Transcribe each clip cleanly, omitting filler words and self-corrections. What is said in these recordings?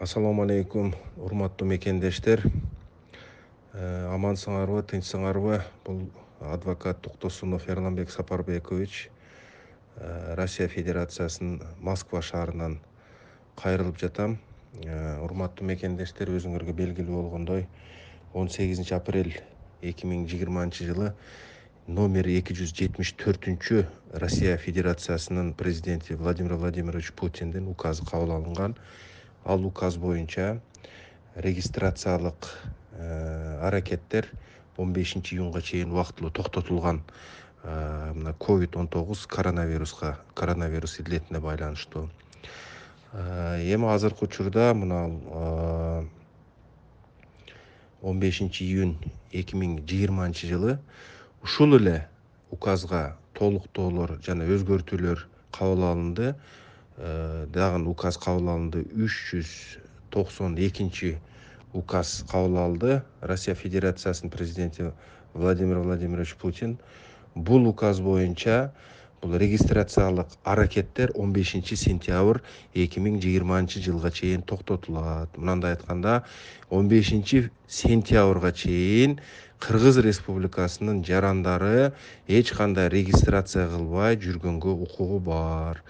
Assalamu alaikum, урматтуу мекендештер. Амансыңарбы, тынчсыңарбы? Бул адвокат Токтосунов Эрланбек Сапарбекович Россия Федерациясынын Москва шаарынан кайрылып жатам. Урматтуу мекендештер, өзүңөргө белгилүү болгондой, 18 апрель 2020 жылы номер 274 Россия Федерациясынын президенти Владимир Владимирович Путиндин указы кабыл алынган. Ал указ боюнча регистрациялык аракеттер 15 июнга чейин убактылуу токтотулган. Мына COVID-19 коронавирус илетине байланыштуу. Эми азыркы учурда мына 15 июнь 2020 жылы ушул эле указга толуктоолор жана өзгөртүүлөр кабыл алынды. Дагы указ кабыл алынды. 392 указ кабыл алды Россия Федерациясынын президенти Владимир Владимирович Путин. Бул указ боюнча бул регистрациялык аракеттер 15 сентябрь 2020 жылга чейин токтотулат. Мындай айтканда, 15 сентябрга чейин Кыргыз Республикасынын жарандары эч кандай регистрация кылбай жүргөнгө укугу бар.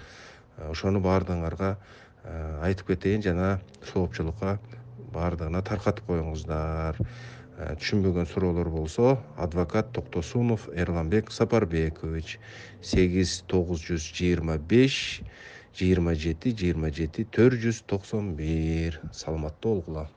Ошону баардыгыңарга айтып кетейин жана соопчулукка баардыгына таркатып коюңуздар. Түшүнбөгөн суроолор болсо, адвокат Токтосунов Эрланбек Сапарбекович 8925 27 27 491. Саламаттуу болгула.